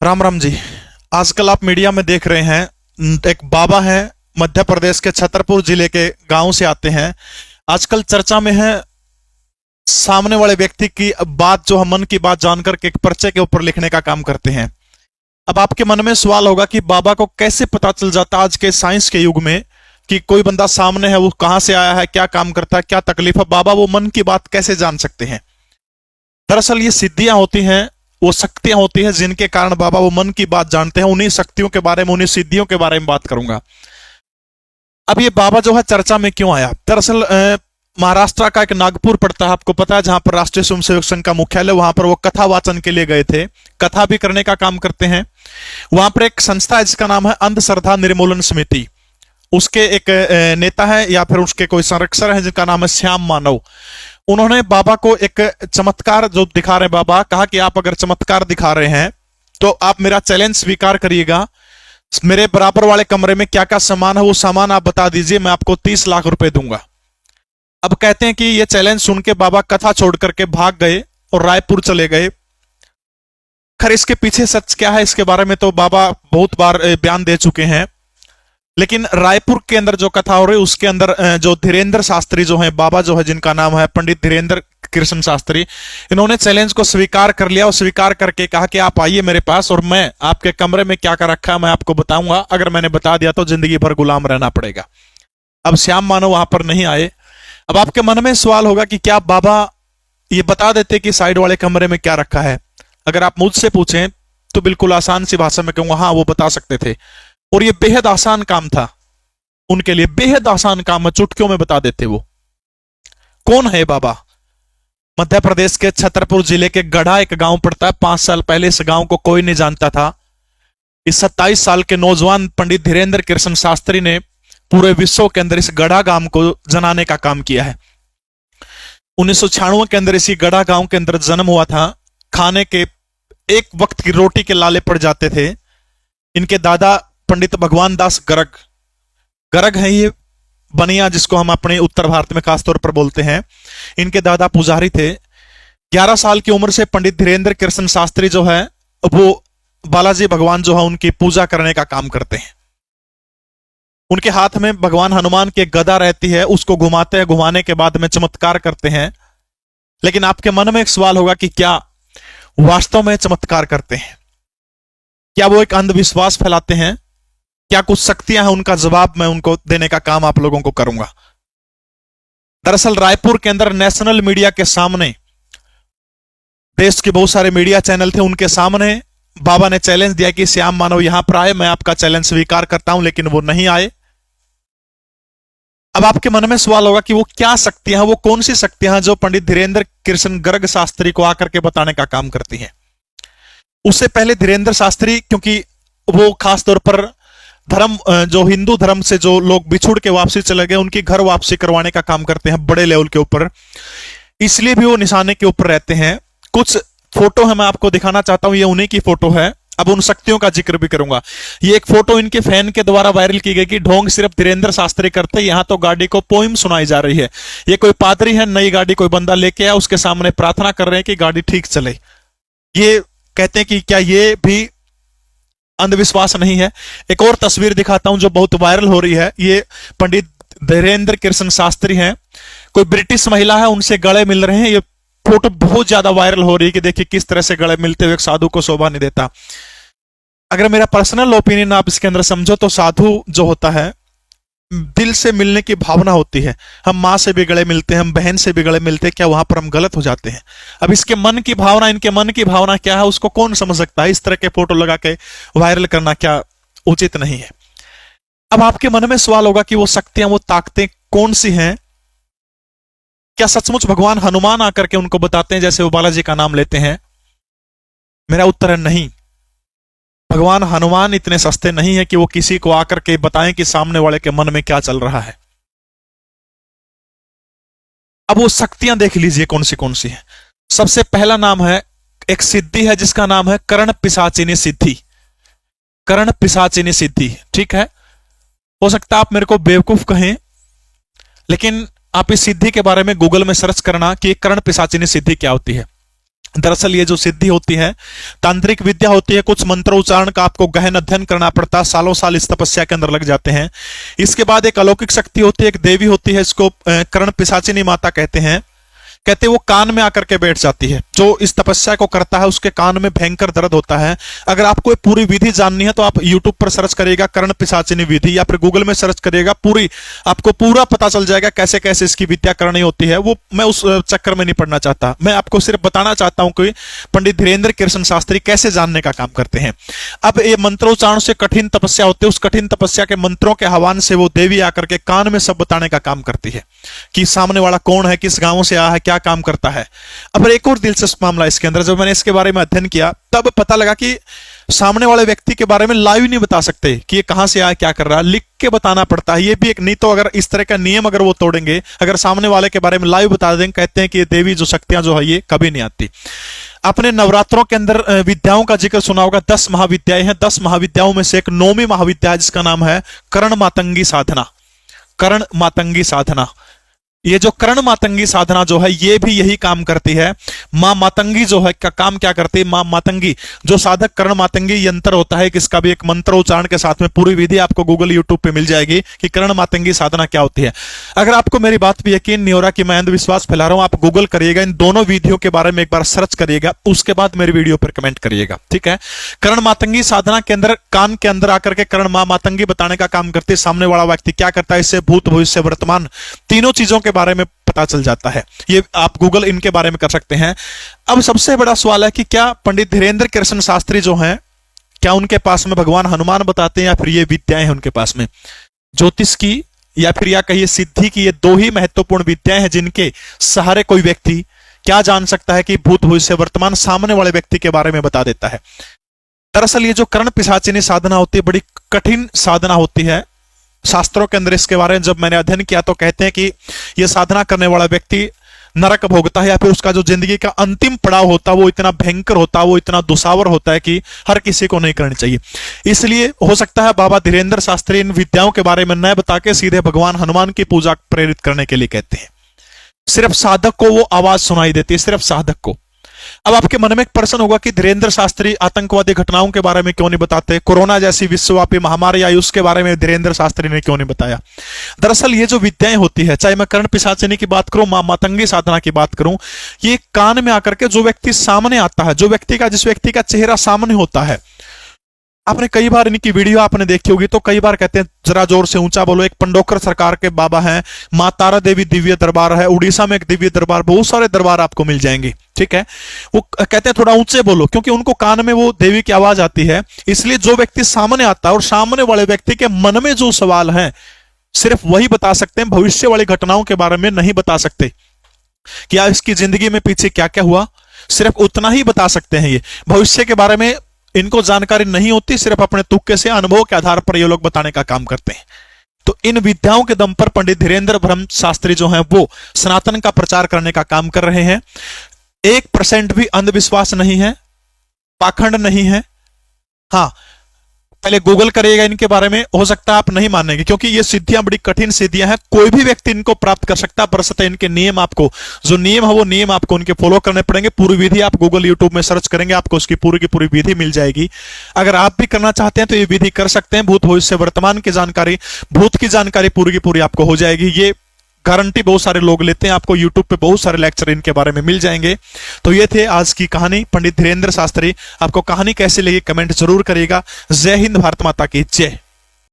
राम राम जी। आजकल आप मीडिया में देख रहे हैं, एक बाबा हैं, मध्य प्रदेश के छतरपुर जिले के गांव से आते हैं। आजकल चर्चा में है, सामने वाले व्यक्ति की बात जो हम मन की बात जानकर के एक पर्चे के ऊपर लिखने का काम करते हैं। अब आपके मन में सवाल होगा कि बाबा को कैसे पता चल जाता आज के साइंस के युग में कि कोई बंदा सामने है, वो कहां से आया है, क्या काम करता है, क्या तकलीफ है, बाबा वो मन की बात कैसे जान सकते हैं। दरअसल ये सिद्धियां होती हैं, वो शक्तियां होती हैं जिनके कारण बाबा वो मन की बात जानते हैं। उन्हीं शक्तियों के बारे में, उन्हीं सिद्धियों के बारे में बात करूंगा। अब ये बाबा जो है चर्चा में क्यों आया। दरअसल महाराष्ट्र का एक नागपुर पड़ता है, आपको पता है, जहां पर राष्ट्रीय स्वयंसेवक संघ का मुख्यालय, वहां पर वो कथा वाचन के लिए गए थे, कथा भी करने का काम करते हैं। वहां पर एक संस्था है जिसका नाम है अंधश्रद्धा निर्मूलन समिति। उसके एक नेता है या फिर उसके कोई संरक्षक है जिनका नाम है श्याम मानव। उन्होंने बाबा को एक चमत्कार जो दिखा रहे, बाबा कहा कि आप अगर चमत्कार दिखा रहे हैं तो आप मेरा चैलेंज स्वीकार करिएगा। मेरे बराबर वाले कमरे में क्या क्या सामान है, वो सामान आप बता दीजिए, मैं आपको 30 लाख रुपए दूंगा। अब कहते हैं कि ये चैलेंज सुन के बाबा कथा छोड़ करके भाग गए और रायपुर चले गए। खैर इसके पीछे सच क्या है, इसके बारे में तो बाबा बहुत बार बयान दे चुके हैं। लेकिन रायपुर के अंदर जो कथा हो रही है उसके अंदर जो धीरेन्द्र शास्त्री जो है, बाबा जो है जिनका नाम है पंडित धीरेन्द्र कृष्ण शास्त्री, इन्होंने चैलेंज को स्वीकार कर लिया और स्वीकार करके कहा कि आप आइए मेरे पास और मैं आपके कमरे में क्या क्या रखा है मैं आपको बताऊंगा। अगर मैंने बता दिया तो जिंदगी भर गुलाम रहना पड़ेगा। अब श्याम मानव वहां पर नहीं आए। अब आपके मन में सवाल होगा कि क्या बाबा ये बता देते कि साइड वाले कमरे में क्या रखा है। अगर आप मुझसे पूछें तो बिल्कुल आसान सी भाषा में कहूंगा, हाँ वो बता सकते थे। और ये बेहद आसान काम था उनके लिए, बेहद आसान काम है, चुटकियों में बता देते वो। कौन है बाबा? मध्य प्रदेश के छतरपुर जिले के गढ़ा एक गांव पड़ता है। 5 साल पहले इस गांव को कोई नहीं जानता था। इस 27 साल के नौजवान पंडित धीरेन्द्र कृष्ण शास्त्री ने पूरे विश्व के अंदर इस गढ़ा गांव को जनाने का काम किया है। 1996 के अंदर इसी गढ़ा गांव के अंदर जन्म हुआ था। खाने के एक वक्त की रोटी के लाले पड़ जाते थे। इनके दादा पंडित भगवान दास गर्ग, गर्ग है ये बनिया जिसको हम अपने उत्तर भारत में खासतौर पर बोलते हैं। इनके दादा पुजारी थे। 11 साल की उम्र से पंडित धीरेन्द्र कृष्ण शास्त्री जो है वो बालाजी भगवान जो है उनकी पूजा करने का काम करते हैं। उनके हाथ में भगवान हनुमान की गदा रहती है, उसको घुमाते हैं, घुमाने के बाद में चमत्कार करते हैं। लेकिन आपके मन में एक सवाल होगा कि क्या वास्तव में चमत्कार करते हैं? क्या वो एक अंधविश्वास फैलाते हैं? क्या कुछ शक्तियां हैं? उनका जवाब मैं उनको देने का काम आप लोगों को करूंगा। दरअसल रायपुर के अंदर नेशनल मीडिया के सामने, देश के बहुत सारे मीडिया चैनल थे, उनके सामने बाबा ने चैलेंज दिया कि श्याम मानव यहां पर आए, मैं आपका चैलेंज स्वीकार करता हूं। लेकिन वो नहीं आए। अब आपके मन में सवाल होगा कि वो क्या शक्तियां हैं, वो कौन सी शक्तियां हैं जो पंडित धीरेन्द्र कृष्ण गर्ग शास्त्री को आकर के बताने का काम करती हैं। उससे पहले धीरेन्द्र शास्त्री, क्योंकि वो खासतौर पर धर्म, जो हिंदू धर्म से जो लोग बिछुड़ के वापसी चले गए, उनकी घर वापसी करवाने का काम करते हैं बड़े लेवल के ऊपर, इसलिए भी वो निशाने के ऊपर रहते हैं। कुछ फोटो है मैं आपको दिखाना चाहता हूं, ये उन्हीं की फोटो है। अब उन शक्तियों का जिक्र भी करूंगा। ये एक फोटो इनके फैन के द्वारा वायरल की गई कि ढोंग सिर्फ धीरेन्द्र शास्त्री करते, यहां तो गाड़ी को पोइम सुनाई जा रही है। ये कोई पादरी है, नई गाड़ी कोई बंदा लेके आया, उसके सामने प्रार्थना कर रहे हैं कि गाड़ी ठीक चले। ये कहते हैं कि क्या ये भी अंधविश्वास नहीं है? एक और तस्वीर दिखाता हूं जो बहुत वायरल हो रही है। ये पंडित धीरेन्द्र कृष्ण शास्त्री हैं, कोई ब्रिटिश महिला है, उनसे गले मिल रहे हैं। ये फोटो बहुत ज्यादा वायरल हो रही है कि देखिए किस तरह से गले मिलते हुए एक साधु को शोभा नहीं देता। अगर मेरा पर्सनल ओपिनियन आप इसके अंदर समझो तो साधु जो होता है दिल से मिलने की भावना होती है। हम माँ से भी गले मिलते हैं, हम बहन से भी गले मिलते हैं, क्या वहां पर हम गलत हो जाते हैं? अब इसके मन की भावना, इनके मन की भावना क्या है उसको कौन समझ सकता है? इस तरह के फोटो लगा के वायरल करना क्या उचित नहीं है। अब आपके मन में सवाल होगा कि वो शक्तियां, वो ताकतें कौन सी हैं? क्या सचमुच भगवान हनुमान आकर के उनको बताते हैं जैसे वो बालाजी का नाम लेते हैं? मेरा उत्तर है नहीं। भगवान हनुमान इतने सस्ते नहीं है कि वो किसी को आकर के बताएं कि सामने वाले के मन में क्या चल रहा है। अब वो शक्तियां देख लीजिए कौन सी है। सबसे पहला नाम है, एक सिद्धि है जिसका नाम है कर्ण पिशाचिनी सिद्धि। कर्ण पिशाचिनी सिद्धि, ठीक है। हो सकता है आप मेरे को बेवकूफ कहें, लेकिन आप इस सिद्धि के बारे में गूगल में सर्च करना कि कर्ण पिशाचिनी सिद्धि क्या होती है। दरअसल ये जो सिद्धि होती है तांत्रिक विद्या होती है, कुछ मंत्रोच्चारण का आपको गहन अध्ययन करना पड़ता है, सालों साल इस तपस्या के अंदर लग जाते हैं। इसके बाद एक अलौकिक शक्ति होती है, एक देवी होती है, इसको कर्ण पिशाचिनी माता कहते हैं। कहते वो कान में आकर के बैठ जाती है, जो इस तपस्या को करता है उसके कान में भयंकर दर्द होता है। अगर आपको ये पूरी विधि जाननी है तो आप YouTube पर सर्च करिएगा कर्ण पिशाचिनी विधि, या फिर गूगल में सर्च करिएगा, पूरी आपको पूरा पता चल जाएगा कैसे कैसे इसकी विद्या करनी होती है। वो मैं उस चक्कर में नहीं पड़ना चाहता, मैं आपको सिर्फ बताना चाहता हूं कि पंडित धीरेन्द्र कृष्ण शास्त्री कैसे जानने का काम करते हैं। अब ये मंत्रोच्चारण से कठिन तपस्या होती है, उस कठिन तपस्या के मंत्रों के आह्वान से वो देवी आकर के कान में सब बताने का काम करती है कि सामने वाला कौन है, किस गांव से आया है, क्या काम करता है। अब एक और दिलचस्प मामला इसके अंदर, जब मैंने इसके बारे में अध्ययन किया तब पता लगा कि सामने वाले व्यक्ति के बारे में लाइव नहीं बता सकते कि ये कहां से आया, क्या कर रहा है, लिख के बताना पड़ता है। ये भी एक, नहीं तो अगर इस तरह का नियम अगर वो तोड़ेंगे, अगर सामने वाले के बारे में लाइव बता देंगे, कहते हैं कि ये देवी जो शक्तियां जो है ये कभी नहीं आती। आपने नवरात्रों के अंदर विद्याओं का जिक्र सुना होगा, 10 महाविद्याएं हैं। 10 महाविद्याओं में से एक 9वीं महाविद्या है जिसका नाम है कर्ण मातंगी साधना। कर्ण मातंगी साधना, ये जो कर्ण मातंगी साधना जो है ये भी यही काम करती है। मां मातंगी जो है का काम क्या करती है, मां मातंगी जो साधक कर्ण मातंगी यंत्र होता है, किसका भी एक मंत्र उच्चारण के साथ में पूरी विधि आपको गूगल यूट्यूब पे मिल जाएगी कि कर्ण मातंगी साधना क्या होती है। अगर आपको मेरी बात पे यकीन नहीं हो रहा कि मैं अंधविश्वास फैला रहा हूं, आप गूगल करिएगा, इन दोनों विधियों के बारे में एक बार सर्च करिएगा, उसके बाद मेरी वीडियो पर कमेंट करिएगा, ठीक है। कर्ण मातंगी साधना के अंदर कान के अंदर आकर के कर्ण मां मातंगी बताने का काम करती है। सामने वाला व्यक्ति क्या करता है, इससे भूत भविष्य वर्तमान तीनों चीजों के बारे में पता चल जाता है। ये आप गूगल इनके बारे में कर सकते हैं। अब सबसे बड़ा सवाल है कि क्या पंडित धीरेन्द्र कृष्ण शास्त्री जो हैं, क्या उनके पास में भगवान हनुमान बताते हैं या फिर ये विद्याएं हैं उनके पास में, ज्योतिष की या फिर या कहिए सिद्धि की। ये 2 ही महत्वपूर्ण विद्याएं हैं जिनके सहारे कोई व्यक्ति क्या जान सकता है कि भूत भविष्य वर्तमान सामने वाले व्यक्ति के बारे में बता देता है। दरअसल ये जो कर्ण पिशाचिनी साधना होती है बड़ी कठिन साधना होती है। शास्त्रों के अंदर इसके बारे में जब मैंने अध्ययन किया तो कहते हैं कि यह साधना करने वाला व्यक्ति नरक भोगता है, या फिर उसका जो जिंदगी का अंतिम पड़ाव होता है वो इतना भयंकर होता है, वो इतना दुसावर होता है कि हर किसी को नहीं करनी चाहिए। इसलिए हो सकता है बाबा धीरेन्द्र शास्त्री इन विद्याओं के बारे में न बता के सीधे भगवान हनुमान की पूजा प्रेरित करने के लिए कहते हैं। सिर्फ साधक को वो आवाज सुनाई देती है, सिर्फ साधक को। अब आपके मन में एक प्रश्न होगा कि धीरेन्द्र शास्त्री आतंकवादी घटनाओं के बारे में क्यों नहीं बताते, कोरोना जैसी विश्वव्यापी महामारी आई उसके बारे में धीरेन्द्र शास्त्री ने क्यों नहीं बताया। दरअसल ये जो विद्याएं होती है, चाहे मैं कर्ण पिशाचिनी की बात करूं, मां मातंगी साधना की बात करूं, ये कान में आकर के जो व्यक्ति सामने आता है, जो व्यक्ति का जिस व्यक्ति का चेहरा सामने होता है, आपने कई बार इनकी वीडियो आपने देखी होगी तो कई बार कहते हैं जरा जोर से ऊंचा बोलो। एक पंडोकर सरकार के बाबा हैं, मां तारा देवी दिव्य दरबार है, उड़ीसा में एक दिव्य दरबार, बहुत सारे दरबार आपको मिल जाएंगे, ठीक है। वो कहते हैं थोड़ा ऊंचे बोलो क्योंकि उनको कान में वो देवी की आवाज आती है। इसलिए जो व्यक्ति सामने आता है और सामने वाले व्यक्ति के मन में जो सवाल है सिर्फ वही बता सकते हैं, भविष्य वाली घटनाओं के बारे में नहीं बता सकते। क्या इसकी जिंदगी में पीछे क्या क्या हुआ, सिर्फ उतना ही बता सकते हैं। ये भविष्य के बारे में इनको जानकारी नहीं होती, सिर्फ अपने तुक्के से अनुभव के आधार पर ये लोग बताने का काम करते हैं। तो इन विद्याओं के दम पर पंडित धीरेन्द्र ब्रह्म शास्त्री जो हैं वो सनातन का प्रचार करने का काम कर रहे हैं। 1% भी अंधविश्वास नहीं है, पाखंड नहीं है। हाँ, पहले गूगल करिएगा इनके बारे में, हो सकता है आप नहीं मानेंगे क्योंकि ये सिद्धियां बड़ी कठिन सिद्धियां हैं, कोई भी व्यक्ति इनको प्राप्त कर सकता है। बरसते इनके नियम, आपको जो नियम है वो नियम आपको उनके फॉलो करने पड़ेंगे। पूरी विधि आप गूगल यूट्यूब में सर्च करेंगे, आपको उसकी पूरी की पूरी विधि मिल जाएगी। अगर आप भी करना चाहते हैं तो ये विधि कर सकते हैं। भूत भविष्य वर्तमान की जानकारी, भूत की जानकारी पूरी की पूरी आपको हो जाएगी। ये गारंटी बहुत सारे लोग लेते हैं, आपको YouTube पे बहुत सारे लेक्चर इनके बारे में मिल जाएंगे। तो ये थे आज की कहानी, पंडित धीरेन्द्र शास्त्री। आपको कहानी कैसी लगी कमेंट जरूर करिएगा। जय हिंद, भारत माता की जय।